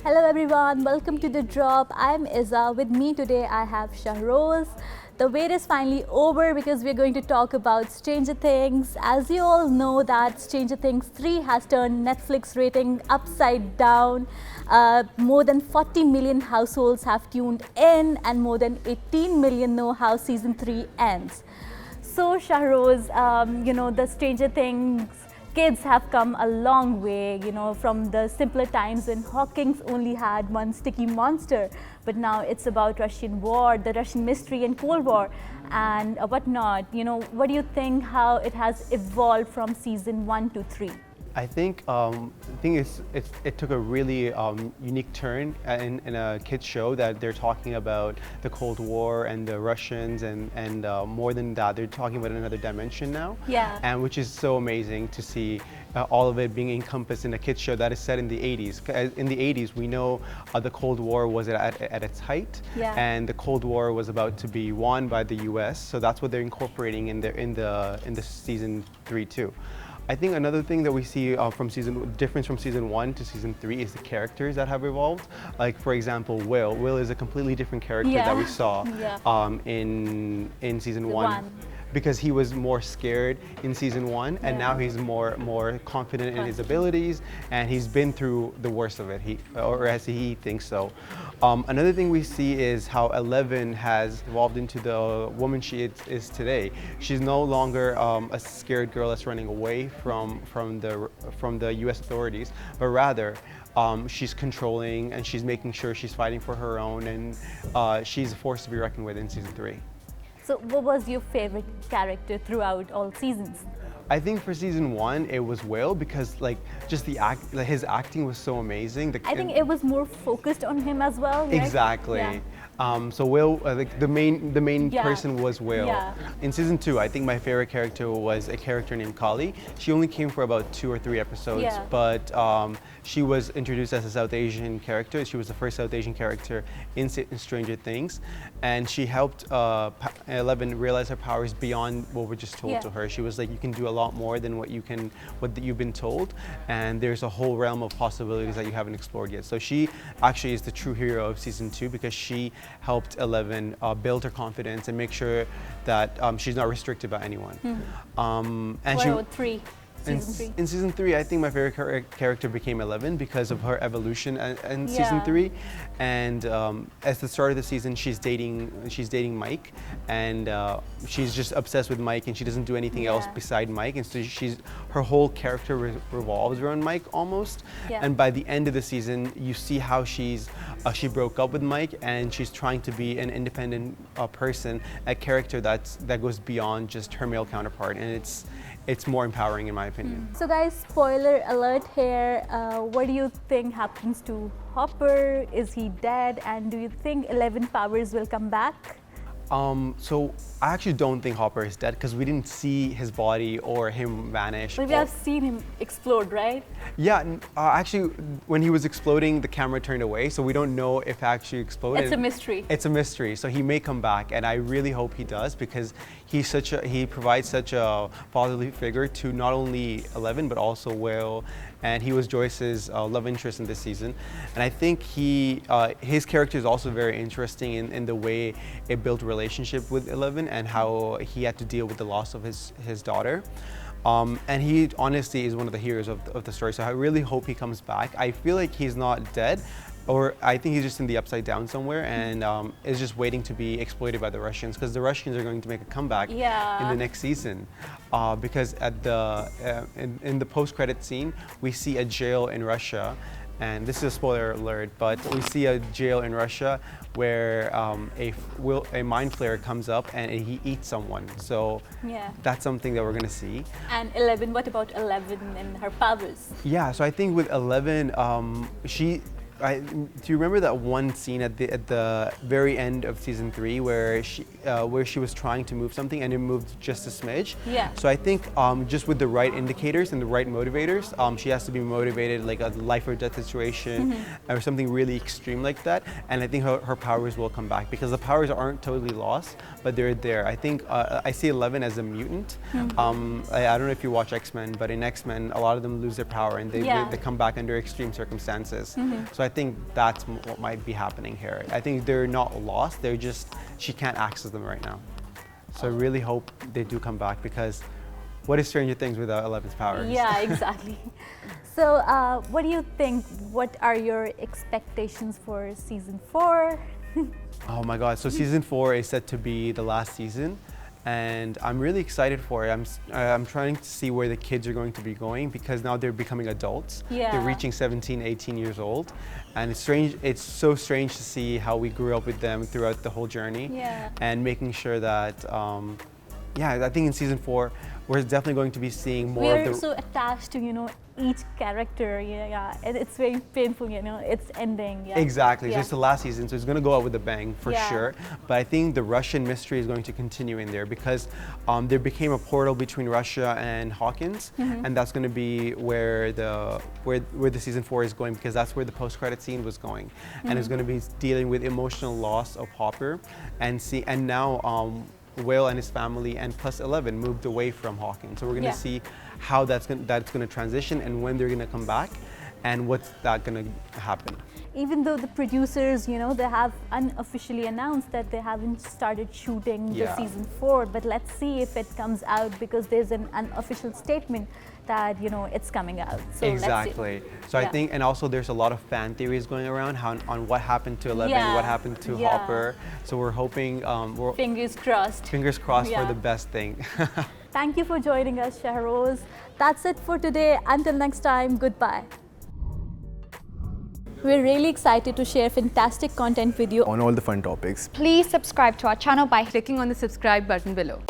Hello everyone, welcome to The Drop. I'm Izzah. With me today I have Shahroze. The wait is finally over because we're going to talk about Stranger Things. As you all know that Stranger Things 3 has turned Netflix rating upside down. More than 40 million households have tuned in and more than 18 million know how season 3 ends. So Shahroze, the Stranger Things kids have come a long way, from the simpler times when Hawkins only had one sticky monster. But now it's about Russian war, the Russian mystery and Cold War and whatnot. What do you think how it has evolved from season 1 to 3? I think it took a really unique turn in a kids show that they're talking about the Cold War and the Russians and more than that, they're talking about another dimension now. Yeah. And which is so amazing to see all of it being encompassed in a kids show that is set in the 80s. In the 80s, we know the Cold War was at its height, yeah. And the Cold War was about to be won by the U.S. So that's what they're incorporating in the season 3 too. I think another thing that we see difference from season 1 to season 3 is the characters that have evolved. Like for example, Will. Will is a completely different character that we saw in season 1. Because he was more scared in season 1, and now he's more confident in his abilities, and he's been through the worst of it. Or as he thinks so. Another thing we see is how Eleven has evolved into the woman she is today. She's no longer a scared girl that's running away from the U.S. authorities, but rather she's controlling and she's making sure she's fighting for her own, and she's a force to be reckoned with in season 3. So what was your favorite character throughout all seasons? I think for season 1 it was Will because just his acting was so amazing. I think it was more focused on him as well. Right? Exactly. Yeah. So Will, the main person was Will. Yeah. In season 2, I think my favorite character was a character named Kali. She only came for about 2 or 3 episodes, but she was introduced as a South Asian character. She was the first South Asian character in Stranger Things, and she helped Eleven realize her powers beyond what were just told to her. She was like, you can do a lot more than what you've been told, and there's a whole realm of possibilities that you haven't explored yet. So she actually is the true hero of season 2 because she helped Eleven build her confidence and make sure that she's not restricted by anyone. And what about 3? In season 3, I think my favorite character became Eleven because of her evolution in season 3. And at the start of the season, she's dating Mike, and she's just obsessed with Mike, and she doesn't do anything else beside Mike. And so her whole character revolves around Mike almost. And by the end of the season, you see how she broke up with Mike, and she's trying to be an independent person, a character that goes beyond just her male counterpart, and it's more empowering in my opinion. So guys, spoiler alert here. What do you think happens to Hopper? Is he dead? And do you think 11 powers will come back? So I actually don't think Hopper is dead because we didn't see his body or him vanish. But we have seen him explode, right? Yeah, actually, when he was exploding, the camera turned away, so we don't know if he actually exploded. It's a mystery. It's a mystery, so he may come back, and I really hope he does because he provides such a fatherly figure to not only Eleven but also Will, and he was Joyce's love interest in this season. And I think his character is also very interesting in the way it built relationship with Eleven and how he had to deal with the loss of his daughter. And he honestly is one of the heroes of the story, so I really hope he comes back. I feel like he's not dead, or I think he's just in the upside down somewhere and is just waiting to be exploited by the Russians, because the Russians are going to make a comeback in the next season. Because at in the post-credit scene, we see a jail in Russia, and this is a spoiler alert, but we see a jail in Russia where a mind flayer comes up and he eats someone. So that's something that we're going to see. And 11, what about 11 and her powers? Yeah, so I think with 11, do you remember that one scene at the very end of season 3 where she was trying to move something and it moved just a smidge? Yeah. So I think just with the right indicators and the right motivators, she has to be motivated like a life or death situation or something really extreme like that. And I think her powers will come back because the powers aren't totally lost, but they're there. I think I see 11 as a mutant. I don't know if you watch X-Men, but in X-Men, a lot of them lose their power and they come back under extreme circumstances. So I think that's what might be happening here. I think they're not lost, they're just, she can't access them right now. So I really hope they do come back because what is Stranger Things without 11's powers? Yeah, exactly. So what do you think, what are your expectations for season 4? Oh my God, so season 4 is set to be the last season. And I'm really excited for it. I'm trying to see where the kids are going to be going because now they're becoming adults. Yeah. They're reaching 17, 18 years old. And it's strange, it's so strange to see how we grew up with them throughout the whole journey. Yeah. And making sure that, I think in season 4, we're definitely going to be seeing more of the... We're so attached to, you know, each character, and it's very painful, you know, it's ending. Yeah. Exactly, so it's the last season, so it's going to go out with a bang for sure. But I think the Russian mystery is going to continue in there because there became a portal between Russia and Hawkins, and that's going to be where the season 4 is going because that's where the post-credit scene was going, and it's going to be dealing with emotional loss of Hopper, and now. Will and his family and plus 11 moved away from Hawkins. So we're going to see how that's going to transition and when they're going to come back and what's that going to happen. Even though the producers, you know, they have unofficially announced that they haven't started shooting the season 4, but let's see if it comes out because there's an unofficial statement that, you know, it's coming out. So exactly. Let's see. So I think, and also there's a lot of fan theories going around on what happened to 11, what happened to Hopper. So we're hoping, fingers crossed. Fingers crossed for the best thing. Thank you for joining us, Shahroze. That's it for today. Until next time, goodbye. We're really excited to share fantastic content with you on all the fun topics. Please subscribe to our channel by clicking on the subscribe button below.